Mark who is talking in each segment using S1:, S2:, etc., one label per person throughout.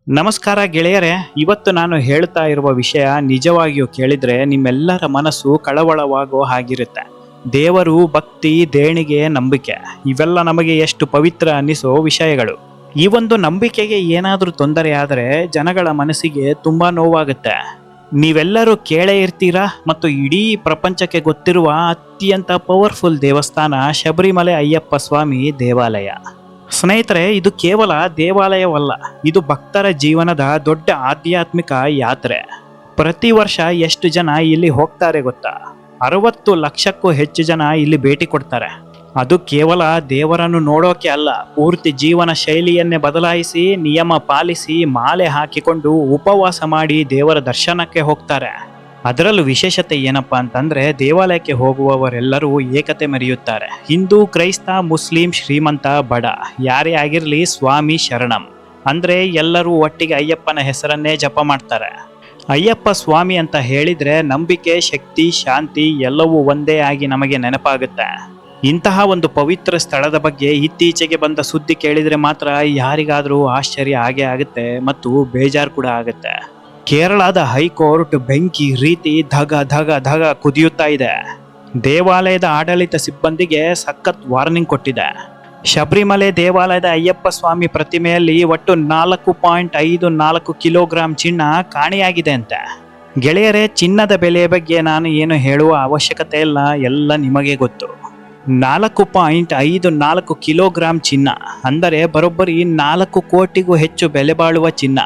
S1: ನಮಸ್ಕಾರ ಗೆಳೆಯರೆ. ಇವತ್ತು ನಾನು ಹೇಳ್ತಾ ಇರುವ ವಿಷಯ ನಿಜವಾಗಿಯೂ ಕೇಳಿದ್ರೆ ನಿಮ್ಮೆಲ್ಲರ ಮನಸ್ಸು ಕಳವಳವಾಗೋ ಹಾಗಿರುತ್ತೆ. ದೇವರು, ಭಕ್ತಿ, ದೇಣಿಗೆ, ನಂಬಿಕೆ ಇವೆಲ್ಲ ನಮಗೆ ಎಷ್ಟು ಪವಿತ್ರ ಅನ್ನಿಸೋ ವಿಷಯಗಳು. ಈ ಒಂದು ನಂಬಿಕೆಗೆ ಏನಾದರೂ ತೊಂದರೆ ಆದರೆ ಜನಗಳ ಮನಸ್ಸಿಗೆ ತುಂಬಾ ನೋವಾಗುತ್ತೆ. ನೀವೆಲ್ಲರೂ ಕೇಳೇ ಇರ್ತೀರಾ. ಮತ್ತು ಇಡೀ ಪ್ರಪಂಚಕ್ಕೆ ಗೊತ್ತಿರುವ ಅತ್ಯಂತ ಪವರ್ಫುಲ್ ದೇವಸ್ಥಾನ ಶಬರಿಮಲೆ ಅಯ್ಯಪ್ಪ ಸ್ವಾಮಿ ದೇವಾಲಯ. ಸ್ನೇಹಿತರೆ, ಇದು ಕೇವಲ ದೇವಾಲಯವಲ್ಲ, ಇದು ಭಕ್ತರ ಜೀವನದ ದೊಡ್ಡ ಆಧ್ಯಾತ್ಮಿಕ ಯಾತ್ರೆ. ಪ್ರತಿ ವರ್ಷ ಎಷ್ಟು ಜನ ಇಲ್ಲಿ ಹೋಗ್ತಾರೆ ಗೊತ್ತಾ? 60 ಲಕ್ಷಕ್ಕೂ ಹೆಚ್ಚು ಜನ ಇಲ್ಲಿ ಭೇಟಿ ಕೊಡ್ತಾರೆ. ಅದು ಕೇವಲ ದೇವರನ್ನು ನೋಡೋಕೆ ಅಲ್ಲ, ಪೂರ್ತಿ ಜೀವನ ಶೈಲಿಯನ್ನೇ ಬದಲಾಯಿಸಿ, ನಿಯಮ ಪಾಲಿಸಿ, ಮಾಲೆ ಹಾಕಿಕೊಂಡು ಉಪವಾಸ ಮಾಡಿ ದೇವರ ದರ್ಶನಕ್ಕೆ ಹೋಗ್ತಾರೆ. ಅದರಲ್ಲೂ ವಿಶೇಷತೆ ಏನಪ್ಪಾ ಅಂತಂದ್ರೆ, ದೇವಾಲಯಕ್ಕೆ ಹೋಗುವವರೆಲ್ಲರೂ ಏಕತೆ ಮೆರೆಯುತ್ತಾರೆ. ಹಿಂದೂ, ಕ್ರೈಸ್ತ, ಮುಸ್ಲಿಂ, ಶ್ರೀಮಂತ, ಬಡ ಯಾರೇ ಆಗಿರಲಿ ಸ್ವಾಮಿ ಶರಣಂ ಅಂದ್ರೆ ಎಲ್ಲರೂ ಒಟ್ಟಿಗೆ ಅಯ್ಯಪ್ಪನ ಹೆಸರನ್ನೇ ಜಪ ಮಾಡ್ತಾರೆ. ಅಯ್ಯಪ್ಪ ಸ್ವಾಮಿ ಅಂತ ಹೇಳಿದ್ರೆ ನಂಬಿಕೆ, ಶಕ್ತಿ, ಶಾಂತಿ ಎಲ್ಲವೂ ಒಂದೇ ಆಗಿ ನಮಗೆ ನೆನಪಾಗುತ್ತೆ. ಇಂತಹ ಒಂದು ಪವಿತ್ರ ಸ್ಥಳದ ಬಗ್ಗೆ ಇತ್ತೀಚೆಗೆ ಬಂದ ಸುದ್ದಿ ಕೇಳಿದ್ರೆ ಮಾತ್ರ ಯಾರಿಗಾದ್ರೂ ಆಶ್ಚರ್ಯ ಆಗೇ ಆಗುತ್ತೆ ಮತ್ತು ಬೇಜಾರು ಕೂಡ ಆಗುತ್ತೆ. ಕೇರಳದ ಹೈಕೋರ್ಟ್ ಬೆಂಕಿ ರೀತಿ ಧಗ ಧಗ ಧಗ ಕುದಿಯುತ್ತಾ ಇದೆ. ದೇವಾಲಯದ ಆಡಳಿತ ಸಿಬ್ಬಂದಿಗೆ ಸಖತ್ ವಾರ್ನಿಂಗ್ ಕೊಟ್ಟಿದೆ. ಶಬರಿಮಲೆ ದೇವಾಲಯದ ಅಯ್ಯಪ್ಪ ಸ್ವಾಮಿ ಪ್ರತಿಮೆಯಲ್ಲಿ ಒಟ್ಟು 4.54 ಕಿಲೋಗ್ರಾಂ ಚಿನ್ನ ಕಾಣೆಯಾಗಿದೆ ಅಂತೆ. ಗೆಳೆಯರೇ, ಚಿನ್ನದ ಬೆಲೆಯ ಬಗ್ಗೆ ನಾನು ಏನು ಹೇಳುವ ಅವಶ್ಯಕತೆ ಇಲ್ಲ, ಎಲ್ಲ ನಿಮಗೆ ಗೊತ್ತು. 4.54 ಕಿಲೋಗ್ರಾಂ ಚಿನ್ನ ಅಂದರೆ ಬರೋಬ್ಬರಿ 4 ಕೋಟಿಗೂ ಹೆಚ್ಚು ಬೆಲೆ ಬಾಳುವ ಚಿನ್ನ.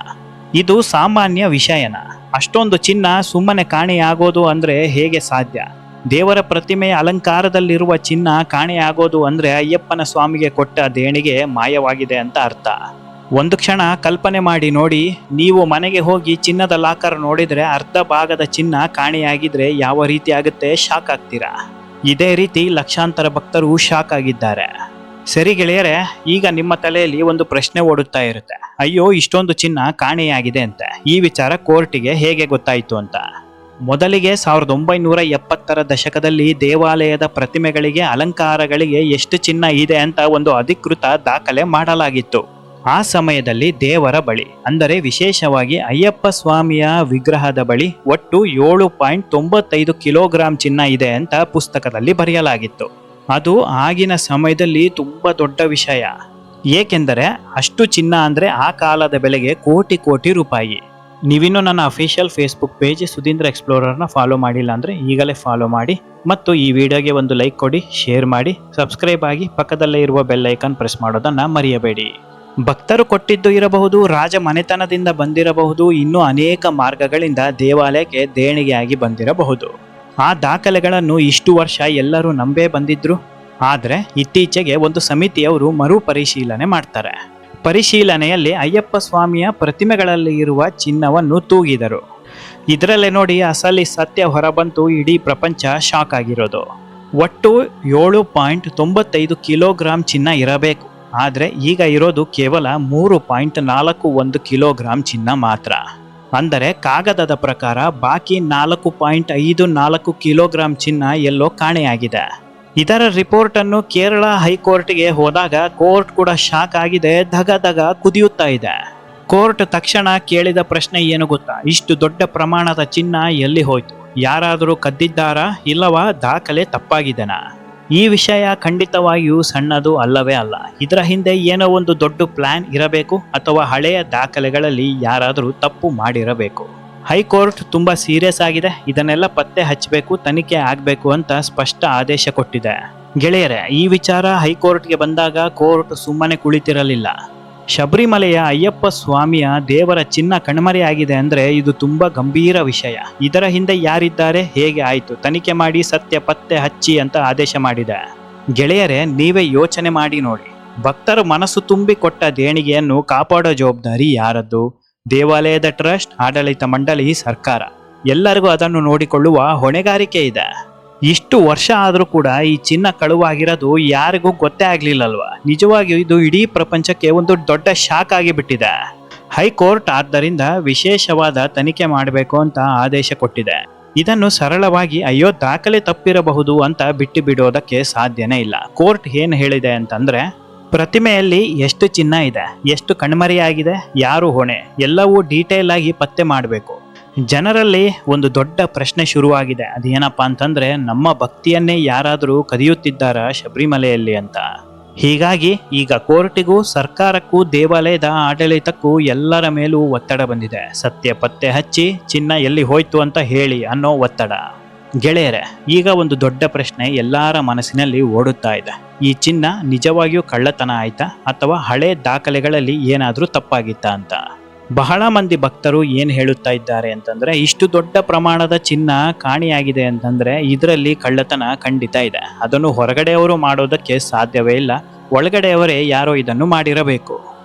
S1: ಇದು ಸಾಮಾನ್ಯ ವಿಷಯನ? ಅಷ್ಟೊಂದು ಚಿನ್ನ ಸುಮ್ಮನೆ ಕಾಣೆಯಾಗೋದು ಅಂದ್ರೆ ಹೇಗೆ ಸಾಧ್ಯ? ದೇವರ ಪ್ರತಿಮೆಯ ಅಲಂಕಾರದಲ್ಲಿರುವ ಚಿನ್ನ ಕಾಣೆಯಾಗೋದು ಅಂದ್ರೆ ಅಯ್ಯಪ್ಪನ ಸ್ವಾಮಿಗೆ ಕೊಟ್ಟ ದೇಣಿಗೆ ಮಾಯವಾಗಿದೆ ಅಂತ ಅರ್ಥ. ಒಂದು ಕ್ಷಣ ಕಲ್ಪನೆ ಮಾಡಿ ನೋಡಿ, ನೀವು ಮನೆಗೆ ಹೋಗಿ ಚಿನ್ನದ ಲಾಕರ್ ನೋಡಿದ್ರೆ ಅರ್ಧ ಭಾಗದ ಚಿನ್ನ ಕಾಣೆಯಾಗಿದ್ರೆ ಯಾವ ರೀತಿ ಆಗುತ್ತೆ? ಶಾಕ್ ಆಗ್ತೀರಾ. ಇದೇ ರೀತಿ ಲಕ್ಷಾಂತರ ಭಕ್ತರು ಶಾಕ್ ಆಗಿದ್ದಾರೆ. ಸರಿ ಗೆಳೆಯರೆ, ಈಗ ನಿಮ್ಮ ತಲೆಯಲ್ಲಿ ಒಂದು ಪ್ರಶ್ನೆ ಓಡುತ್ತಾ ಇರುತ್ತೆ, ಅಯ್ಯೋ ಇಷ್ಟೊಂದು ಚಿನ್ನ ಕಾಣೆಯಾಗಿದೆ ಅಂತ ಈ ವಿಚಾರ ಕೋರ್ಟಿಗೆ ಹೇಗೆ ಗೊತ್ತಾಯಿತು ಅಂತ. ಮೊದಲಿಗೆ 1970ರ ದಶಕದಲ್ಲಿ ದೇವಾಲಯದ ಪ್ರತಿಮೆಗಳಿಗೆ, ಅಲಂಕಾರಗಳಿಗೆ ಎಷ್ಟು ಚಿನ್ನ ಇದೆ ಅಂತ ಒಂದು ಅಧಿಕೃತ ದಾಖಲೆ ಮಾಡಲಾಗಿತ್ತು. ಆ ಸಮಯದಲ್ಲಿ ದೇವರ ಬಳಿ ಅಂದರೆ ವಿಶೇಷವಾಗಿ ಅಯ್ಯಪ್ಪ ಸ್ವಾಮಿಯ ವಿಗ್ರಹದ ಬಳಿ ಒಟ್ಟು 7.95 ಕಿಲೋಗ್ರಾಂ ಚಿನ್ನ ಇದೆ ಅಂತ ಪುಸ್ತಕದಲ್ಲಿ ಬರೆಯಲಾಗಿತ್ತು. ಅದು ಆಗಿನ ಸಮಯದಲ್ಲಿ ತುಂಬಾ ದೊಡ್ಡ ವಿಷಯ. ಏಕೆಂದರೆ ಅಷ್ಟು ಚಿನ್ನ ಅಂದ್ರೆ ಆ ಕಾಲದ ಬೆಲೆಗೆ ಕೋಟಿ ಕೋಟಿ ರೂಪಾಯಿ. ನೀವಿನ್ನೂ ನನ್ನ ಅಫಿಷಿಯಲ್ ಫೇಸ್ಬುಕ್ ಪೇಜ್ ಸುಧೀಂದ್ರ ಎಕ್ಸ್ಪ್ಲೋರರ್ನ ಫಾಲೋ ಮಾಡಿಲ್ಲ ಅಂದ್ರೆ ಈಗಲೇ ಫಾಲೋ ಮಾಡಿ, ಮತ್ತು ಈ ವಿಡಿಯೋಗೆ ಒಂದು ಲೈಕ್ ಕೊಡಿ, ಶೇರ್ ಮಾಡಿ, ಸಬ್ಸ್ಕ್ರೈಬ್ ಆಗಿ, ಪಕ್ಕದಲ್ಲೇ ಇರುವ ಬೆಲ್ ಐಕಾನ್ ಪ್ರೆಸ್ ಮಾಡೋದನ್ನ ಮರೆಯಬೇಡಿ. ಭಕ್ತರು ಕೊಟ್ಟಿದ್ದು ಇರಬಹುದು, ರಾಜ ಮನೆತನದಿಂದ ಬಂದಿರಬಹುದು, ಇನ್ನೂ ಅನೇಕ ಮಾರ್ಗಗಳಿಂದ ದೇವಾಲಯಕ್ಕೆ ದೇಣಿಗೆಯಾಗಿ ಬಂದಿರಬಹುದು. ಆ ದಾಖಲೆಗಳನ್ನು ಇಷ್ಟು ವರ್ಷ ಎಲ್ಲರೂ ನಂಬೇ ಬಂದಿದ್ರು. ಆದರೆ ಇತ್ತೀಚೆಗೆ ಒಂದು ಸಮಿತಿಯವರು ಮರುಪರಿಶೀಲನೆ ಮಾಡ್ತಾರೆ. ಪರಿಶೀಲನೆಯಲ್ಲಿ ಅಯ್ಯಪ್ಪ ಸ್ವಾಮಿಯ ಪ್ರತಿಮೆಗಳಲ್ಲಿ ಇರುವ ಚಿನ್ನವನ್ನು ತೂಗಿದರು. ಇದರಲ್ಲೇ ನೋಡಿ ಅಸಲಿ ಸತ್ಯ ಹೊರಬಂತು. ಇಡೀ ಪ್ರಪಂಚ ಶಾಕ್ ಆಗಿರೋದು. ಒಟ್ಟು 7.95 ಕಿಲೋಗ್ರಾಂ ಚಿನ್ನ ಇರಬೇಕು, ಆದರೆ ಈಗ ಇರೋದು ಕೇವಲ 3.41 ಕಿಲೋಗ್ರಾಂ ಚಿನ್ನ ಮಾತ್ರ. ಅಂದರೆ ಕಾಗದದ ಪ್ರಕಾರ ಬಾಕಿ 4.54 ಕಿಲೋಗ್ರಾಂ ಚಿನ್ನ ಎಲ್ಲೋ ಕಾಣೆಯಾಗಿದೆ. ಇದರ ರಿಪೋರ್ಟ್ ಅನ್ನು ಕೇರಳ ಹೈಕೋರ್ಟ್ಗೆ ಹೋದಾಗ ಕೋರ್ಟ್ ಕೂಡ ಶಾಕ್ ಆಗಿದೆ, ಧಗ ಧಗ ಕುದಿಯುತ್ತಾ ಇದೆ. ಕೋರ್ಟ್ ತಕ್ಷಣ ಕೇಳಿದ ಪ್ರಶ್ನೆ ಏನು ಗೊತ್ತಾ? ಇಷ್ಟು ದೊಡ್ಡ ಪ್ರಮಾಣದ ಚಿನ್ನ ಎಲ್ಲಿ ಹೋಯ್ತು? ಯಾರಾದರೂ ಕದ್ದಿದ್ದಾರಾ, ಇಲ್ಲವಾ ದಾಖಲೆ ತಪ್ಪಾಗಿದೆನಾ? ಈ ವಿಷಯ ಖಂಡಿತವಾಗಿಯೂ ಸಣ್ಣದು ಅಲ್ಲವೇ ಅಲ್ಲ. ಇದರ ಹಿಂದೆ ಏನೋ ಒಂದು ದೊಡ್ಡ ಪ್ಲಾನ್ ಇರಬೇಕು, ಅಥವಾ ಹಳೆಯ ದಾಖಲೆಗಳಲ್ಲಿ ಯಾರಾದರೂ ತಪ್ಪು ಮಾಡಿರಬೇಕು. ಹೈಕೋರ್ಟ್ ತುಂಬಾ ಸೀರಿಯಸ್ ಆಗಿದೆ, ಇದನ್ನೆಲ್ಲ ಪತ್ತೆ ಹಚ್ಚಬೇಕು, ತನಿಖೆ ಆಗಬೇಕು ಅಂತ ಸ್ಪಷ್ಟ ಆದೇಶ ಕೊಟ್ಟಿದೆ. ಗೆಳೆಯರೆ, ಈ ವಿಚಾರ ಹೈಕೋರ್ಟ್ಗೆ ಬಂದಾಗ ಕೋರ್ಟ್ ಸುಮ್ಮನೆ ಕುಳಿತಿರಲಿಲ್ಲ. ಶಬರಿಮಲೆಯ ಅಯ್ಯಪ್ಪ ಸ್ವಾಮಿಯ ದೇವರ ಚಿನ್ನ ಕಣ್ಮರೆಯಾಗಿದೆ ಅಂದ್ರೆ ಇದು ತುಂಬಾ ಗಂಭೀರ ವಿಷಯ. ಇದರ ಹಿಂದೆ ಯಾರಿದ್ದಾರೆ, ಹೇಗೆ ಆಯಿತು, ತನಿಖೆ ಮಾಡಿ ಸತ್ಯ ಪತ್ತೆ ಹಚ್ಚಿ ಅಂತ ಆದೇಶ ಮಾಡಿದೆ. ಗೆಳೆಯರೇ, ನೀವೇ ಯೋಚನೆ ಮಾಡಿ ನೋಡಿ. ಭಕ್ತರು ಮನಸ್ಸು ತುಂಬಿ ಕೊಟ್ಟ ದೇಣಿಗೆಯನ್ನು ಕಾಪಾಡೋ ಜವಾಬ್ದಾರಿ ಯಾರದ್ದು? ದೇವಾಲಯದ ಟ್ರಸ್ಟ್, ಆಡಳಿತ ಮಂಡಳಿ, ಸರ್ಕಾರ ಎಲ್ಲರಿಗೂ ಅದನ್ನು ನೋಡಿಕೊಳ್ಳುವ ಹೊಣೆಗಾರಿಕೆ ಇದೆ. ಇಷ್ಟು ವರ್ಷ ಆದರೂ ಕೂಡ ಈ ಚಿನ್ನ ಕಳುವಾಗಿರೋದು ಯಾರಿಗೂ ಗೊತ್ತೇ ಆಗ್ಲಿಲ್ಲಲ್ವಾ? ನಿಜವಾಗಿಯೂ ಇದು ಇಡೀ ಪ್ರಪಂಚಕ್ಕೆ ಒಂದು ದೊಡ್ಡ ಶಾಕ್ ಆಗಿಬಿಟ್ಟಿದೆ. ಹೈಕೋರ್ಟ್ ಆದ್ದರಿಂದ ವಿಶೇಷವಾದ ತನಿಖೆ ಮಾಡಬೇಕು ಅಂತ ಆದೇಶ ಕೊಟ್ಟಿದೆ. ಇದನ್ನು ಸರಳವಾಗಿ ಅಯ್ಯೋ ದಾಖಲೆ ತಪ್ಪಿರಬಹುದು ಅಂತ ಬಿಟ್ಟು ಬಿಡೋದಕ್ಕೆ ಸಾಧ್ಯನೇ ಇಲ್ಲ. ಕೋರ್ಟ್ ಏನು ಹೇಳಿದೆ ಅಂತಂದ್ರೆ, ಪ್ರತಿಮೆಯಲ್ಲಿ ಎಷ್ಟು ಚಿನ್ನ ಇದೆ, ಎಷ್ಟು ಕಣ್ಮರೆಯಾಗಿದೆ, ಯಾರು ಹೊಣೆ, ಎಲ್ಲವೂ ಡೀಟೇಲ್ ಆಗಿ ಪತ್ತೆ ಮಾಡಬೇಕು. ಜನರಲ್ಲಿ ಒಂದು ದೊಡ್ಡ ಪ್ರಶ್ನೆ ಶುರುವಾಗಿದೆ. ಅದೇನಪ್ಪ ಅಂತಂದ್ರೆ, ನಮ್ಮ ಭಕ್ತಿಯನ್ನೇ ಯಾರಾದರೂ ಕದಿಯುತ್ತಿದ್ದಾರಾ ಶಬರಿಮಲೆಯಲ್ಲಿ ಅಂತ. ಹೀಗಾಗಿ ಈಗ ಕೋರ್ಟಿಗೂ ಸರ್ಕಾರಕ್ಕೂ ದೇವಾಲಯದ ಆಡಳಿತಕ್ಕೂ ಎಲ್ಲರ ಮೇಲೂ ಒತ್ತಡ ಬಂದಿದೆ. ಸತ್ಯ ಪತ್ತೆ ಹಚ್ಚಿ ಚಿನ್ನ ಎಲ್ಲಿ ಹೋಯ್ತು ಅಂತ ಹೇಳಿ ಅನ್ನೋ ಒತ್ತಡ. ಗೆಳೆಯರೆ, ಈಗ ಒಂದು ದೊಡ್ಡ ಪ್ರಶ್ನೆ ಎಲ್ಲರ ಮನಸ್ಸಿನಲ್ಲಿ ಓಡುತ್ತಾ ಇದೆ. ಈ ಚಿನ್ನ ನಿಜವಾಗಿಯೂ ಕಳ್ಳತನ ಆಯ್ತಾ ಅಥವಾ ಹಳೆ ದಾಖಲೆಗಳಲ್ಲಿ ಏನಾದರೂ ತಪ್ಪಾಗಿತ್ತಾ ಅಂತ. ಬಹಳ ಮಂದಿ ಭಕ್ತರು ಏನು ಹೇಳುತ್ತಾ ಇದ್ದಾರೆ ಅಂತಂದ್ರೆ, ಇಷ್ಟು ದೊಡ್ಡ ಪ್ರಮಾಣದ ಚಿನ್ನ ಕಾಣೆಯಾಗಿದೆ ಅಂತಂದ್ರೆ ಇದರಲ್ಲಿ ಕಳ್ಳತನ ಖಂಡಿತ ಇದೆ. ಅದನ್ನು ಹೊರಗಡೆಯವರು ಮಾಡೋದಕ್ಕೆ ಸಾಧ್ಯವೇ ಇಲ್ಲ, ಒಳಗಡೆಯವರೇ ಯಾರೋ ಇದನ್ನು ಮಾಡಿರಬೇಕು.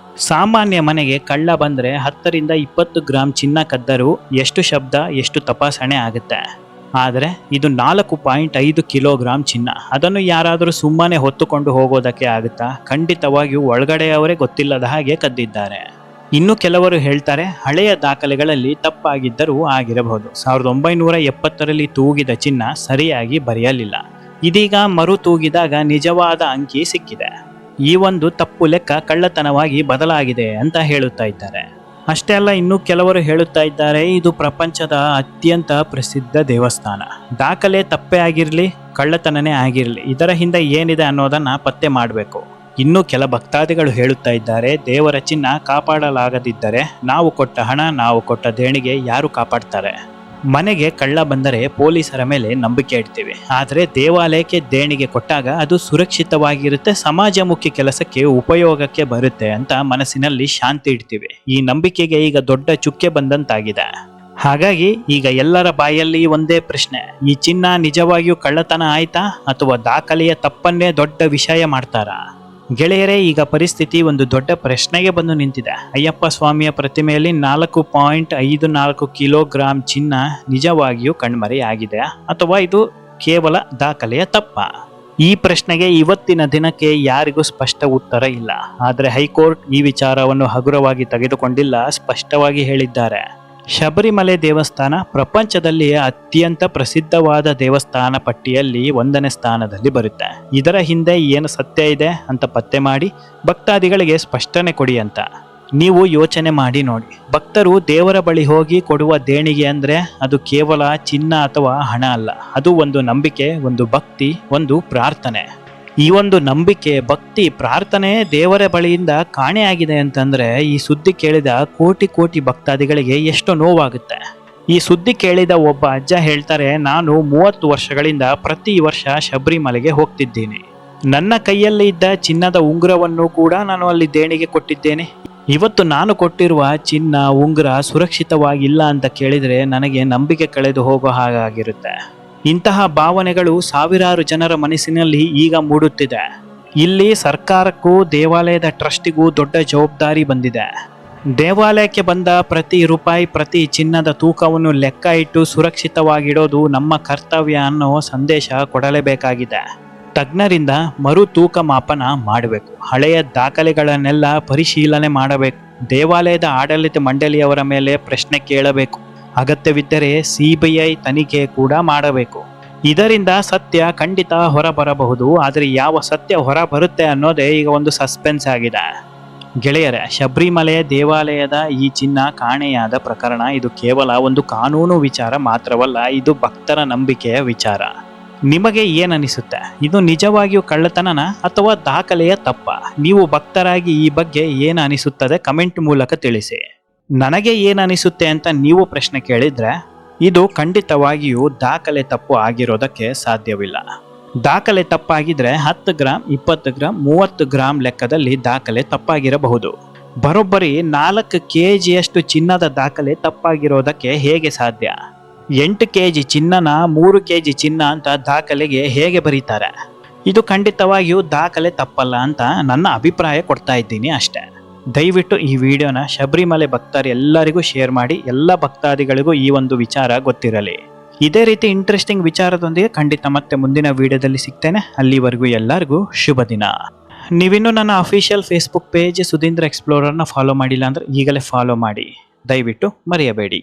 S1: ಸಾಮಾನ್ಯ ಮನೆಗೆ ಕಳ್ಳ ಬಂದ್ರೆ 10ರಿಂದ 20 ಗ್ರಾಂ ಚಿನ್ನ ಕದ್ದರೂ ಎಷ್ಟು ಶಬ್ದ, ಎಷ್ಟು ತಪಾಸಣೆ ಆಗುತ್ತೆ. ಆದರೆ ಇದು 4.5 ಕಿಲೋಗ್ರಾಂ ಚಿನ್ನ. ಅದನ್ನು ಯಾರಾದರೂ ಸುಮ್ಮನೆ ಹೊತ್ತುಕೊಂಡು ಹೋಗೋದಕ್ಕೆ ಆಗುತ್ತಾ? ಖಂಡಿತವಾಗಿಯೂ ಒಳಗಡೆಯವರೇ ಗೊತ್ತಿಲ್ಲದ ಹಾಗೆ ಕದ್ದಿದ್ದಾರೆ. ಇನ್ನು ಕೆಲವರು ಹೇಳ್ತಾರೆ, ಹಳೆಯ ದಾಖಲೆಗಳಲ್ಲಿ ತಪ್ಪಾಗಿದ್ದರೂ ಆಗಿರಬಹುದು. 1970ರಲ್ಲಿ ತೂಗಿದ ಚಿನ್ನ ಸರಿಯಾಗಿ ಬರೆಯಲಿಲ್ಲ. ಇದೀಗ ಮರು ತೂಗಿದಾಗ ನಿಜವಾದ ಅಂಕಿ ಸಿಕ್ಕಿದೆ. ಈ ಒಂದು ತಪ್ಪು ಲೆಕ್ಕ ಕಳ್ಳತನವಾಗಿ ಬದಲಾಗಿದೆ ಅಂತ ಹೇಳುತ್ತಾ ಇದ್ದಾರೆ. ಅಷ್ಟೇ ಅಲ್ಲ, ಇನ್ನು ಕೆಲವರು ಹೇಳುತ್ತಾ ಇದ್ದಾರೆ, ಇದು ಪ್ರಪಂಚದ ಅತ್ಯಂತ ಪ್ರಸಿದ್ಧ ದೇವಸ್ಥಾನ. ದಾಖಲೆ ತಪ್ಪೇ ಆಗಿರಲಿ, ಕಳ್ಳತನನೇ ಆಗಿರಲಿ, ಇದರ ಹಿಂದೆ ಏನಿದೆ ಅನ್ನೋದನ್ನ ಪತ್ತೆ ಮಾಡಬೇಕು. ಇನ್ನು ಕೆಲ ಭಕ್ತಾದಿಗಳು ಹೇಳುತ್ತಾ ಇದ್ದಾರೆ, ದೇವರ ಚಿನ್ನ ಕಾಪಾಡಲಾಗದಿದ್ದರೆ ನಾವು ಕೊಟ್ಟ ಹಣ, ನಾವು ಕೊಟ್ಟ ದೇಣಿಗೆ ಯಾರು ಕಾಪಾಡ್ತಾರೆ? ಮನೆಗೆ ಕಳ್ಳ ಬಂದರೆ ಪೊಲೀಸರ ಮೇಲೆ ನಂಬಿಕೆ ಇಡ್ತೀವಿ, ಆದರೆ ದೇವಾಲಯಕ್ಕೆ ದೇಣಿಗೆ ಕೊಟ್ಟಾಗ ಅದು ಸುರಕ್ಷಿತವಾಗಿರುತ್ತೆ, ಸಮಾಜಮುಖಿ ಕೆಲಸಕ್ಕೆ ಉಪಯೋಗಕ್ಕೆ ಬರುತ್ತೆ ಅಂತ ಮನಸ್ಸಿನಲ್ಲಿ ಶಾಂತಿ ಇಡ್ತೀವಿ. ಈ ನಂಬಿಕೆಗೆ ಈಗ ದೊಡ್ಡ ಚುಕ್ಕೆ ಬಂದಂತಾಗಿದೆ. ಹಾಗಾಗಿ ಈಗ ಎಲ್ಲರ ಬಾಯಲ್ಲಿ ಒಂದೇ ಪ್ರಶ್ನೆ, ಈ ಚಿನ್ನ ನಿಜವಾಗಿಯೂ ಕಳ್ಳತನ ಆಯ್ತಾ ಅಥವಾ ದಾಖಲೆಯ ತಪ್ಪನ್ನೇ ದೊಡ್ಡ ವಿಷಯ ಮಾಡ್ತಾರಾ? ಗೆಳೆಯರೇ, ಈಗ ಪರಿಸ್ಥಿತಿ ಒಂದು ದೊಡ್ಡ ಪ್ರಶ್ನೆಗೆ ಬಂದು ನಿಂತಿದೆ. ಅಯ್ಯಪ್ಪ ಸ್ವಾಮಿಯ ಪ್ರತಿಮೆಯಲ್ಲಿ 4.54 ಕಿಲೋಗ್ರಾಂ ಚಿನ್ನ ನಿಜವಾಗಿಯೂ ಕಣ್ಮರೆಯಾಗಿದೆ ಅಥವಾ ಇದು ಕೇವಲ ದಾಖಲೆಯ ತಪ್ಪ? ಈ ಪ್ರಶ್ನೆಗೆ ಇವತ್ತಿನ ದಿನಕ್ಕೆ ಯಾರಿಗೂ ಸ್ಪಷ್ಟ ಉತ್ತರ ಇಲ್ಲ. ಆದರೆ ಹೈಕೋರ್ಟ್ ಈ ವಿಚಾರವನ್ನು ಹಗುರವಾಗಿ ತೆಗೆದುಕೊಂಡಿಲ್ಲ, ಸ್ಪಷ್ಟವಾಗಿ ಹೇಳಿದ್ದಾರೆ. ಶಬರಿಮಲೆ ದೇವಸ್ಥಾನ ಪ್ರಪಂಚದಲ್ಲಿ ಅತ್ಯಂತ ಪ್ರಸಿದ್ಧವಾದ ದೇವಸ್ಥಾನ ಪಟ್ಟಿಯಲ್ಲಿ 1ನೇ ಸ್ಥಾನದಲ್ಲಿ ಬರುತ್ತೆ. ಇದರ ಹಿಂದೆ ಏನು ಸತ್ಯ ಇದೆ ಅಂತ ಪತ್ತೆ ಮಾಡಿ ಭಕ್ತಾದಿಗಳಿಗೆ ಸ್ಪಷ್ಟನೆ ಕೊಡಿ ಅಂತ. ನೀವು ಯೋಚನೆ ಮಾಡಿ ನೋಡಿ, ಭಕ್ತರು ದೇವರ ಬಳಿ ಹೋಗಿ ಕೊಡುವ ದೇಣಿಗೆ ಅಂದ್ರೆ ಅದು ಕೇವಲ ಚಿನ್ನ ಅಥವಾ ಹಣ ಅಲ್ಲ, ಅದು ಒಂದು ನಂಬಿಕೆ, ಒಂದು ಭಕ್ತಿ, ಒಂದು ಪ್ರಾರ್ಥನೆ. ಈ ಒಂದು ನಂಬಿಕೆ, ಭಕ್ತಿ, ಪ್ರಾರ್ಥನೆ ದೇವರ ಬಳಿಯಿಂದ ಕಾಣೆಯಾಗಿದೆ ಅಂತಂದ್ರೆ ಈ ಸುದ್ದಿ ಕೇಳಿದ ಕೋಟಿ ಭಕ್ತಾದಿಗಳಿಗೆ ಎಷ್ಟು ನೋವಾಗುತ್ತೆ. ಈ ಸುದ್ದಿ ಕೇಳಿದ ಒಬ್ಬ ಅಜ್ಜ ಹೇಳ್ತಾರೆ, ನಾನು 30 ವರ್ಷಗಳಿಂದ ಪ್ರತಿ ವರ್ಷ ಶಬರಿಮಲೆಗೆ ಹೋಗ್ತಿದ್ದೀನಿ. ನನ್ನ ಕೈಯಲ್ಲಿ ಇದ್ದ ಚಿನ್ನದ ಉಂಗುರವನ್ನು ಕೂಡ ನಾನು ಅಲ್ಲಿ ದೇಣಿಗೆ ಕೊಟ್ಟಿದ್ದೇನೆ. ಇವತ್ತು ನಾನು ಕೊಟ್ಟಿರುವ ಚಿನ್ನ, ಉಂಗುರ ಸುರಕ್ಷಿತವಾಗಿಲ್ಲ ಅಂತ ಕೇಳಿದ್ರೆ ನನಗೆ ನಂಬಿಕೆ ಕಳೆದು ಹೋಗೋ ಹಾಗಾಗಿರುತ್ತೆ. ಇಂತಹ ಭಾವನೆಗಳು ಸಾವಿರಾರು ಜನರ ಮನಸ್ಸಿನಲ್ಲಿ ಈಗ ಮೂಡುತ್ತಿದೆ. ಇಲ್ಲಿ ಸರ್ಕಾರಕ್ಕೂ ದೇವಾಲಯದ ಟ್ರಸ್ಟಿಗೂ ದೊಡ್ಡ ಜವಾಬ್ದಾರಿ ಬಂದಿದೆ. ದೇವಾಲಯಕ್ಕೆ ಬಂದ ಪ್ರತಿ ರೂಪಾಯಿ, ಪ್ರತಿ ಚಿನ್ನದ ತೂಕವನ್ನು ಲೆಕ್ಕ ಇಟ್ಟು ಸುರಕ್ಷಿತವಾಗಿಡೋದು ನಮ್ಮ ಕರ್ತವ್ಯ ಅನ್ನೋ ಸಂದೇಶ ಕೊಡಲೇಬೇಕಾಗಿದೆ. ತಜ್ಞರಿಂದ ಮರು ತೂಕ ಮಾಪನ ಮಾಡಬೇಕು. ಹಳೆಯ ದಾಖಲೆಗಳನ್ನೆಲ್ಲ ಪರಿಶೀಲನೆ ಮಾಡಬೇಕು. ದೇವಾಲಯದ ಆಡಳಿತ ಮಂಡಳಿಯವರ ಮೇಲೆ ಪ್ರಶ್ನೆ ಕೇಳಬೇಕು. ಅಗತ್ಯವಿದ್ದರೆ CBI ತನಿಖೆ ಕೂಡ ಮಾಡಬೇಕು. ಇದರಿಂದ ಸತ್ಯ ಖಂಡಿತ ಹೊರಬರಬಹುದು. ಆದರೆ ಯಾವ ಸತ್ಯ ಹೊರ ಬರುತ್ತೆ ಅನ್ನೋದೇ ಈಗ ಒಂದು ಸಸ್ಪೆನ್ಸ್ ಆಗಿದೆ. ಗೆಳೆಯರೇ, ಶಬರಿಮಲೆ ದೇವಾಲಯದ ಈ ಚಿನ್ನ ಕಾಣೆಯಾದ ಪ್ರಕರಣ ಇದು ಕೇವಲ ಒಂದು ಕಾನೂನು ವಿಚಾರ ಮಾತ್ರವಲ್ಲ, ಇದು ಭಕ್ತರ ನಂಬಿಕೆಯ ವಿಚಾರ. ನಿಮಗೆ ಏನನಿಸುತ್ತೆ? ಇದು ನಿಜವಾಗಿಯೂ ಕಳ್ಳತನನ ಅಥವಾ ದಾಖಲೆಯ ತಪ್ಪ? ನೀವು ಭಕ್ತರಾಗಿ ಈ ಬಗ್ಗೆ ಏನು ಅನಿಸುತ್ತದೆ ಕಮೆಂಟ್ ಮೂಲಕ ತಿಳಿಸಿ. ನನಗೆ ಏನನಿಸುತ್ತೆ ಅಂತ ನೀವು ಪ್ರಶ್ನೆ ಕೇಳಿದ್ರೆ, ಇದು ಖಂಡಿತವಾಗಿಯೂ ದಾಖಲೆ ತಪ್ಪು ಆಗಿರೋದಕ್ಕೆ ಸಾಧ್ಯವಿಲ್ಲ. ದಾಖಲೆ ತಪ್ಪಾಗಿದ್ರೆ 10 ಗ್ರಾಂ, 20 ಗ್ರಾಂ, 30 ಗ್ರಾಂ ಲೆಕ್ಕದಲ್ಲಿ ದಾಖಲೆ ತಪ್ಪಾಗಿರಬಹುದು. ಬರೋಬ್ಬರಿ 4 kgಯಷ್ಟು ಚಿನ್ನದ ದಾಖಲೆ ತಪ್ಪಾಗಿರೋದಕ್ಕೆ ಹೇಗೆ ಸಾಧ್ಯ? 8 kg ಚಿನ್ನನ 3 kg ಚಿನ್ನ ಅಂತ ದಾಖಲೆಗೆ ಹೇಗೆ ಬರೀತಾರೆ? ಇದು ಖಂಡಿತವಾಗಿಯೂ ದಾಖಲೆ ತಪ್ಪಲ್ಲ ಅಂತ ನನ್ನ ಅಭಿಪ್ರಾಯ ಕೊಡ್ತಾ ಇದ್ದೀನಿ ಅಷ್ಟೇ. ದಯವಿಟ್ಟು ಈ ವಿಡಿಯೋನ ಶಬರಿಮಲೆ ಭಕ್ತರು ಎಲ್ಲರಿಗೂ ಶೇರ್ ಮಾಡಿ, ಎಲ್ಲ ಭಕ್ತಾದಿಗಳಿಗೂ ಈ ಒಂದು ವಿಚಾರ ಗೊತ್ತಿರಲಿ. ಇದೇ ರೀತಿ ಇಂಟ್ರೆಸ್ಟಿಂಗ್ ವಿಚಾರದೊಂದಿಗೆ ಖಂಡಿತ ಮತ್ತೆ ಮುಂದಿನ ವಿಡಿಯೋದಲ್ಲಿ ಸಿಗ್ತೇನೆ. ಅಲ್ಲಿವರೆಗೂ ಎಲ್ಲರಿಗೂ ಶುಭ ದಿನ. ನೀವಿನ್ನೂ ನನ್ನ ಅಫಿಷಿಯಲ್ ಫೇಸ್ಬುಕ್ ಪೇಜ್ ಸುಧೀಂದ್ರ ಎಕ್ಸ್ಪ್ಲೋರರ್ನ ಫಾಲೋ ಮಾಡಿಲ್ಲ ಅಂದರೆ ಈಗಲೇ ಫಾಲೋ ಮಾಡಿ, ದಯವಿಟ್ಟು ಮರೆಯಬೇಡಿ.